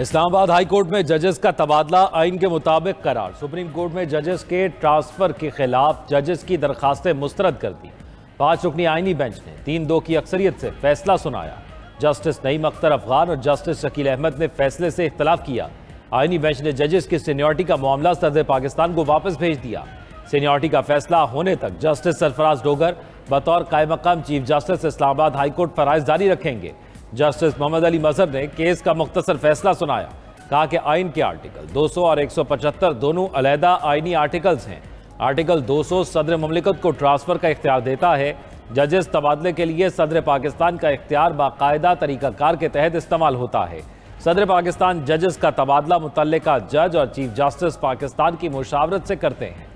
Islamabad high court में जजेस का तबादला आइन के मुताबिक करार। सुप्रीम कोर्ट में जजेस के ट्रांसफर के खिलाफ जजेस की दरखास्तें मुस्तरद कर दी। 5 रुकनी आइनी बेंच ने 3-2 की अक्सरियत से फैसला सुनाया। जस्टिस नईम अख्तर अफगान और जस्टिस शकील अहमद ने फैसले से इख्तलाफ किया। आइनी बेंच ने जजेस की सीनियरिटी का मामला सदर पाकिस्तान को वापस भेज दिया। सीनियरिटी का फैसला होने तक जस्टिस सरफराज डोगर बतौर कायम मकाम chief justice Islamabad high court फराइज जारी रखेंगे। जस्टिस मोहम्मद अली मजहर ने केस का मुख्तसर फैसला सुनाया। कहा कि आइन के आर्टिकल 200 और 175 दोनों अलहदा आइनी आर्टिकल्स हैं। आर्टिकल 200 सदर मुमलिकत को ट्रांसफर का इख्तियार देता है। जजेस तबादले के लिए सदर पाकिस्तान का इख्तियार बाकायदा तरीकाकार के तहत इस्तेमाल होता है। सदर पाकिस्तान जजेस का तबादला मुतल्लिका जज और चीफ जस्टिस पाकिस्तान की मुशावरत से करते हैं।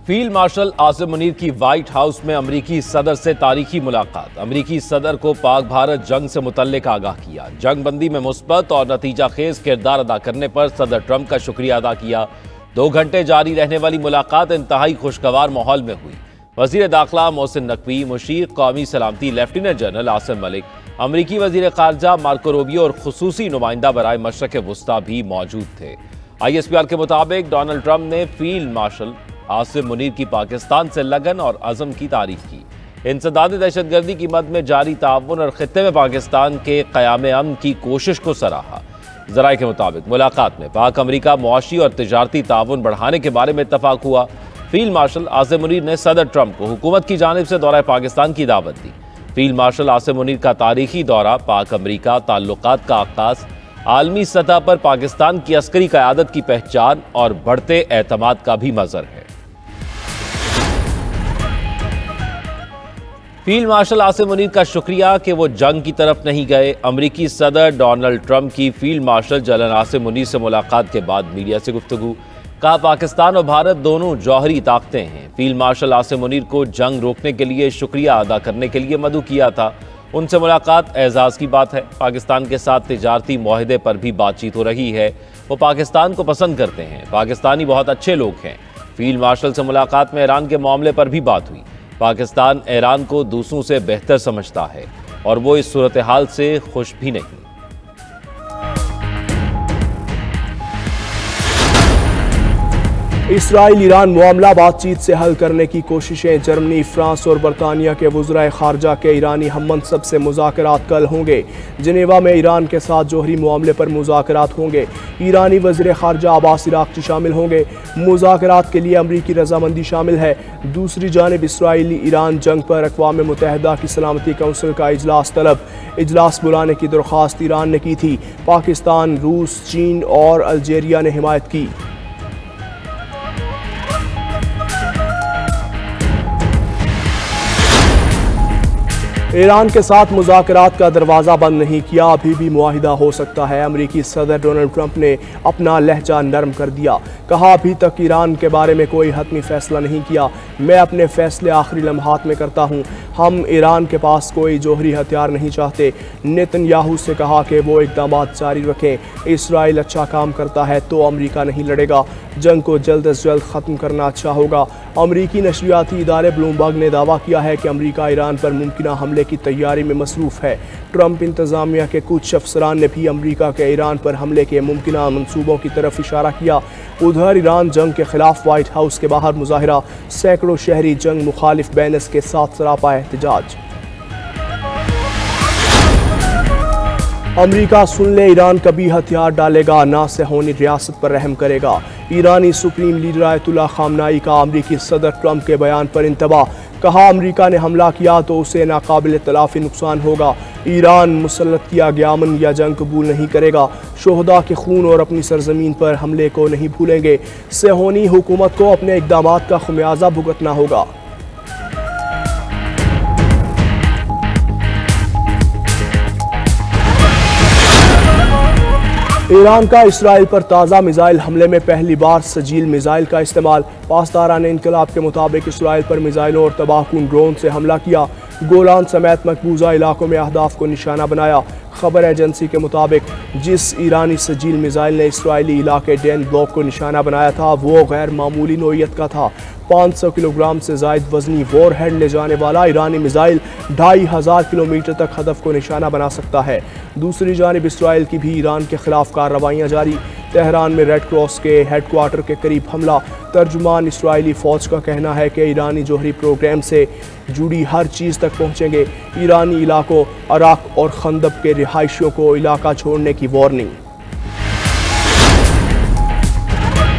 फील्ड मार्शल आसिम मुनीर की व्हाइट हाउस में अमरीकी सदर से तारीखी मुलाकात। अमरीकी सदर को पाक भारत जंग से मुतल्लिक आगाह किया। जंग बंदी में मुस्बत और नतीजा खेज किरदार अदा करने पर सदर ट्रंप का शुक्रिया अदा किया। 2 घंटे जारी रहने वाली मुलाकात इंतहाई खुशगवार माहौल में हुई। वजीर दाखिला मोहसिन नकवी, मुशीर कौमी सलामती लेफ्टिनेंट जनरल आसिम मलिक, अमरीकी वजीर खारजा मार्को रूबियो और खुसूसी नुमाइंदा बराए मशरक वुस्ता भी मौजूद थे। ISPR के मुताबिक डोनाल्ड ट्रंप ने फील्ड मार्शल आसिम मुनीर की पाकिस्तान से लगन और अज़म की तारीफ की। इंसदाद दहशतगर्दी की मद में जारी ताउन और खित्ते में पाकिस्तान के क़याम अमन की कोशिश को सराहा। ज़राए के मुताबिक मुलाकात में पाक अमरीका मुआशी और तिजारती ताउन बढ़ाने के बारे में इत्तफाक हुआ। फील्ड मार्शल आसिम मुनीर ने सदर ट्रंप को हुकूमत की जानिब से दौरा पाकिस्तान की दावत दी। फील्ड मार्शल आसिम मुनीर का तारीखी दौरा पाक अमरीका ताल्लुकात का आगाज़, आलमी सतह पर पाकिस्तान की अस्करी क़यादत की पहचान और बढ़ते एतमाद का भी मज़हर है। फील्ड मार्शल आसिम मुनीर का शुक्रिया कि वो जंग की तरफ नहीं गए। अमरीकी सदर डोनाल्ड ट्रंप की field marshal general Asim Munir से मुलाकात के बाद मीडिया से गुफ्तगू। कहा पाकिस्तान और भारत दोनों जौहरी ताकतें हैं। फील्ड मार्शल आसिम मुनीर को जंग रोकने के लिए शुक्रिया अदा करने के लिए मदऊ किया था। उनसे मुलाकात एजाज़ की बात है। पाकिस्तान के साथ तिजारती मुआहदे पर भी बातचीत हो रही है। वो पाकिस्तान को पसंद करते हैं। पाकिस्तानी बहुत अच्छे लोग हैं। फील्ड मार्शल से मुलाकात में ईरान के मामले पर भी बात हुई। पाकिस्तान ईरान को दूसरों से बेहतर समझता है और वो इस सूरत हाल से खुश भी नहीं। इसराइल ईरान मामला बातचीत से हल करने की कोशिशें। जर्मनी, फ्रांस और बरतानिया के वज़राए खारजा के ईरानी हममनसब से मुज़ाकरात कल होंगे। जिनेवा में ईरान के साथ जौहरी मामले पर मुज़ाकरात होंगे। ईरानी वज़ीर खारजा अब्बास इराक़ची शामिल होंगे। मुज़ाकरात के लिए अमरीकी रजामंदी शामिल है। दूसरी जानिब इसराइली ईरान जंग पर अक़वाम मुत्तहिदा की सलामती कौंसिल का इजलास तलब। इजलास बुलाने की दरख्वास्त ईरान ने की थी। पाकिस्तान, रूस, चीन और अल्जेरिया ने हिमायत की। ईरान के साथ मुज़ाकरात का दरवाज़ा बंद नहीं किया। अभी भी मुआहिदा हो सकता है। अमरीकी सदर डोनाल्ड ट्रंप ने अपना लहजा नरम कर दिया। कहा अभी तक ईरान के बारे में कोई हतमी फैसला नहीं किया। मैं अपने फैसले आखिरी लम्हात में करता हूँ। हम ईरान के पास कोई जौहरी हथियार नहीं चाहते। नेतन्याहू से कहा कि वो इक़दाम जारी रखें। इसराइल अच्छा काम करता है तो अमरीका नहीं लड़ेगा। जंग को जल्द अज जल्द ख़त्म करना अच्छा होगा। अमरीकी नशरियाती इदारे ब्लूमबर्ग ने दावा किया है कि अमरीका ईरान पर मुमकिन हमले की तैयारी में मसरूफ़ है। ट्रंप इंतज़ामिया के कुछ अफसरान ने भी अमरीका के ईरान पर हमले के मुमकिन मनसूबों की तरफ इशारा किया। उधर ईरान जंग के खिलाफ वाइट हाउस के बाहर मुजाहिरा। सैकड़ों शहरी जंग मुखालिफ बैनर्स के साथ सरापा एहतजाज। अमरीका सुन ले, ईरान कभी हथियार डालेगा ना सेहोनी रियासत पर रहम करेगा। ईरानी सुप्रीम लीडर आयतुल्लाह खामनाई का अमरीकी सदर ट्रंप के बयान पर इंतबा। कहा अमरीका ने हमला किया तो उसे नाकाबिल तलाफी नुकसान होगा। ईरान मुसल्लत किया गया अमन या जंग कबूल नहीं करेगा। शोहदा के खून और अपनी सरजमीन पर हमले को नहीं भूलेंगे। सेहोनी हुकूमत को अपने इक़दामात का खुमियाजा भुगतना होगा। ईरान का इसराइल पर ताज़ा मिसाइल हमले में पहली बार सजील मिसाइल का इस्तेमाल। पासदारान इनकलाब के मुताबिक इसराइल पर मिसाइलों और तबाहकुन ड्रोन से हमला किया। गोलान समेत मकबूजा इलाकों में अहदाफ को निशाना बनाया। खबर एजेंसी के मुताबिक जिस ईरानी सजील मिसाइल ने इसराइली इलाके डैन ब्लॉक को निशाना बनाया था वो गैर मामूली नौइयत का था। 500 किलोग्राम से जायद वजनी वॉर हेड ले जाने वाला ईरानी मिसाइल 2500 किलोमीटर तक हदफ को निशाना बना सकता है। दूसरी जानिब इसराइल की भी ईरान के खिलाफ कार्रवाइयाँ जारी। तेहरान में रेड क्रॉस के हेडक्वार्टर के करीब हमला। तर्जुमान इसराइली फ़ौज का कहना है कि ईरानी जोहरी प्रोग्राम से जुड़ी हर चीज़ तक पहुँचेंगे। ईरानी इलाकों अराक और खंदब के रिहायशियों को इलाका छोड़ने की वार्निंग।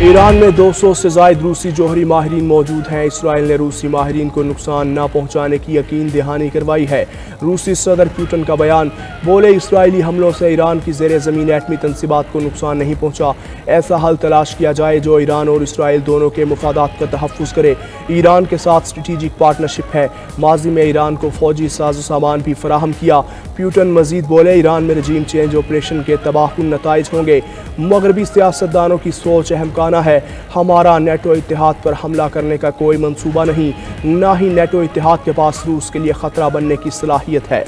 ईरान में 200 से ज़ायद रूसी जोहरी माहिरीन मौजूद हैं। इसराइल ने रूसी माहिरीन को नुकसान न पहुँचाने की यकीन दहानी करवाई है। रूसी सदर पुतिन का बयान, बोले इसराइली हमलों से ईरान की ज़ेर ज़मीन एटमी तनसीबात को नुकसान नहीं पहुँचा। ऐसा हल तलाश किया जाए जो ईरान और इसराइल दोनों के मुफादात का तहफ़्फ़ुज़ करे। ईरान के साथ स्ट्रेटिजिक पार्टनरशिप है। माजी में ईरान को फ़ौजी साजो सामान भी फराहम किया। पुतिन मज़ीद बोले ईरान में रजीम चेंज ऑपरेशन के तबाहकुन नताइज होंगे। मगरबी सियासतदानों की सोच अहमकाना है। हमारा नेटो इत्तेहाद पर हमला करने का कोई मंसूबा नहीं, ना ही नेटो इत्तेहाद के पास रूस के लिए खतरा बनने की सलाहियत है।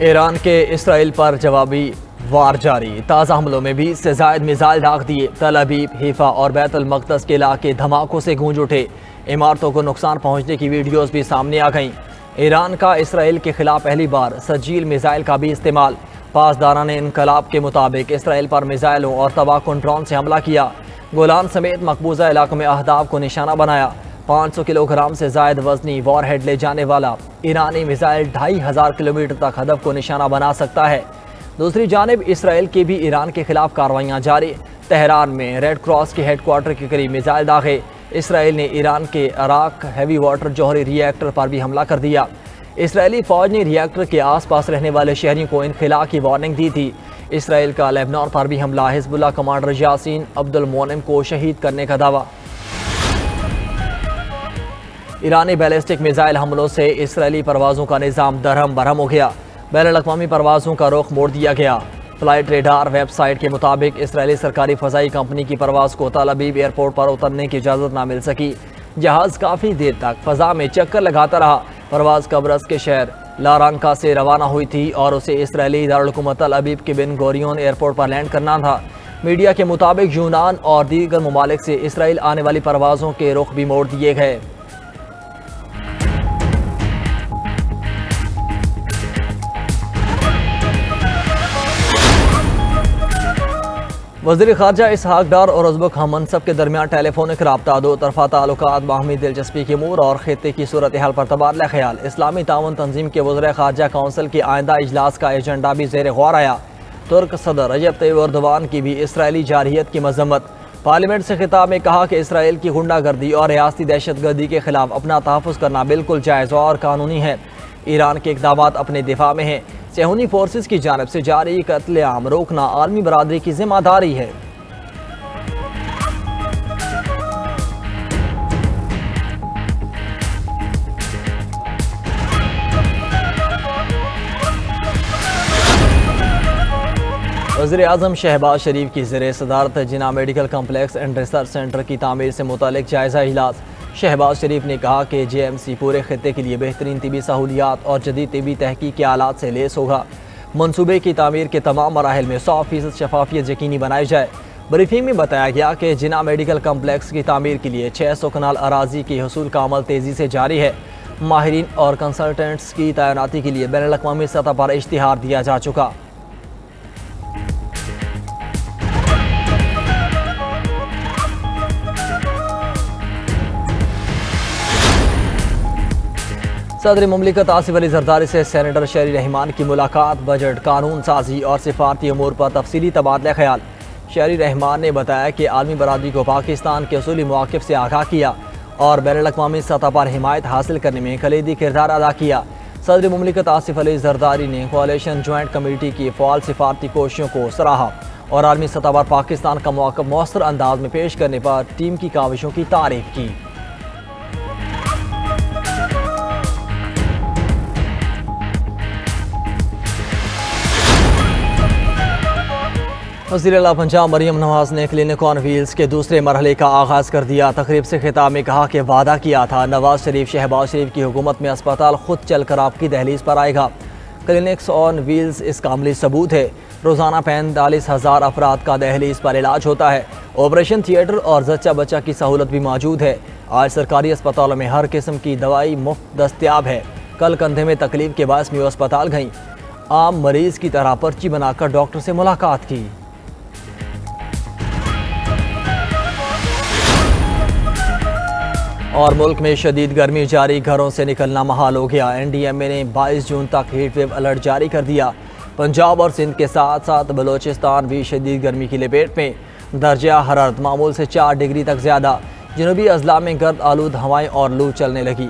ईरान के इसराइल पर जवाबी वार जारी। ताज़ा हमलों में 20 से ज़ायद मिसाइल दाग दिए। तल अबीब, हिफा और बैतुल मक़दस के इलाके धमाकों से गूंज उठे। इमारतों को नुकसान पहुंचने की वीडियोस भी सामने आ गईं। ईरान का इसराइल के खिलाफ पहली बार सजील मिसाइल का भी इस्तेमाल। पासदारान इनकलाब के मुताबिक इसराइल पर मिसाइलों और तबाहकुन ड्रोन से हमला किया। गोलान समेत मकबूजा इलाकों में अहदाफ को निशाना बनाया। 500 किलोग्राम से ज़ायद वजनी वॉर हेड ले जाने वाला ईरानी मिसाइल 2500 किलोमीटर तक हदफ को निशाना बना सकता है। दूसरी जानिब इसराइल की भी ईरान के खिलाफ कार्रवाइयाँ जारी। तेहरान में रेड क्रॉस के हेडक्वार्टर के करीब मिसाइल दागे। इसराइल ने ईरान के अराक हैवी वाटर जौहरी रिएक्टर पर भी हमला कर दिया। इसराइली फ़ौज ने रिएक्टर के आसपास रहने वाले शहरियों को इनखला की वार्निंग दी थी। इसराइल का लेबनान पर भी हमला। हिजबुल्लाह कमांडर यासीन अब्दुल मोनेम को शहीद करने का दावा। ईरानी बैलिस्टिक मिसाइल हमलों से इसराइली परवाज़ों का निज़ाम दरहम बरहम हो गया। बैनुल-अक़वामी परवाज़ों का रुख मोड़ दिया गया। फ्लाइट रेडार वेबसाइट के मुताबिक इसराइली सरकारी फ़ज़ाई कंपनी की परवाज़ को तल अबीब एयरपोर्ट पर उतरने की इजाज़त ना मिल सकी। जहाज़ काफ़ी देर तक फ़ज़ा में चक्कर लगाता रहा। परवाज़ कब्रस के शहर लारांका से रवाना हुई थी और उसे इसराइली दारुल-हुकूमत तल अबीब के बिन गोरियन एयरपोर्ट पर लैंड करना था। मीडिया के मुताबिक यूनान और दीगर ममालिक से इसराइल आने वाली परवाज़ों के रुख भी मोड़ दिए गए। वज़ीर ख़ारजा इसहाक़ डार और उज़्बेक हम मनसब के दरमियान टेलीफोनिक रब्ता, दो तरफ़ा ताल्लुकात, बाहमी दिलचस्पी के अमूर और खित्ते की सूरत हाल पर तबादला ख्याल। इस्लामी ताउन तंजीम के वज़ीर ख़ारजा काउंसिल की आइंदा इजलास का एजेंडा भी ज़ेर गौर आया। तुर्क सदर रजब तय्यब एर्दोगान की भी इसराइली जारहियत की मज़म्मत। पार्लियामेंट से खिताब में कहा कि इसराइल की गुंडागर्दी और रियासती दहशतगर्दी के खिलाफ अपना तहफ़्फ़ुज़ करना बिल्कुल जायज़ और कानूनी है। ईरान के इक़दामात अपने दिफा में हैं। सेहूनी फोर्सेस की जानिब से जारी कत्लेआम रोकना आलमी बरादरी की जिम्मेदारी है। वज़ीर-ए-आज़म शहबाज शरीफ की ज़ेर सदारत Jinnah medical complex and research center की तामीर से मुतालिक जायज़ा इजलास। शहबाज शरीफ ने कहा कि JMC पूरे खित्ते के लिए बेहतरीन तिबी सहूलियात और जदीद तिबी तहकीक के आलात से लैस होगा। मनसूबे की तामीर के तमाम मराहिल में 100% शफाफियत यकीनी बनाई जाए। ब्रीफिंग में बताया गया कि जिना मेडिकल कम्प्लेक्स की तामीर के लिए 600 कनाल अराजी के हसूल का अमल तेज़ी से जारी है। माहिरीन और कंसल्टेंट्स की तैनाती के लिए बैनुल-अक़वामी सतह पर इश्तिहार दिया जा चुका। सदर मुमलिकत आसिफ अली जरदारी से सेनेटर शहरी रहमान की मुलाकात। बजट, कानून साजी और सिफारती अमूर पर तफसीली तबादला ख्याल। शहरी रहमान ने बताया कि आलमी बरादरी को पाकिस्तान के असूली मौक़िफ़ से आगाह किया और बैनुल-अक़वामी सतह पर हिमायत हासिल करने में कलीदी किरदार अदा किया। सदर मुमलिकत आसिफ अली जरदारी ने कोalition ज्वाइंट कमेटी की फ़ाल सिफारती कोशिशों को सराहा और आलमी सतह पर पाकिस्तान का मौक़िफ़ मौसर अंदाज में पेश करने पर टीम की काविशों की तारीफ़ की। वज़ीर आला पंजाब मरियम नवाज ने क्लिनिक ऑन व्हील्स के दूसरे मरहले का आगाज़ कर दिया। तकरीब से खिताब में कहा कि वादा किया था नवाज शरीफ शहबाज शरीफ की हुकूमत में अस्पताल खुद चलकर आपकी दहलीज पर आएगा। क्लिनिक्स ऑन व्हील्स इसका अमली सबूत है। रोज़ाना 45,000 अफराद का दहलीज पर इलाज होता है। ऑपरेशन थिएटर और जच्चा बच्चा की सहूलत भी मौजूद है। आज सरकारी अस्पतालों में हर किस्म की दवाई मुफ्त दस्तियाब है। कल कंधे में तकलीफ के बायस में अस्पताल गईं। आम मरीज की तरह पर्ची बनाकर डॉक्टर से मुलाकात की। और मुल्क में शदीद गर्मी जारी, घरों से निकलना महाल हो गया। NDMA ने 22 जून तक हीट वेव अलर्ट जारी कर दिया। पंजाब और सिंध के साथ साथ बलोचिस्तान भी शदीद गर्मी की लपेट में। दर्जा हरारत मामूल से 4 डिग्री तक ज़्यादा। जनूबी अजला में गर्द आलूद हवाएं और लू चलने लगी।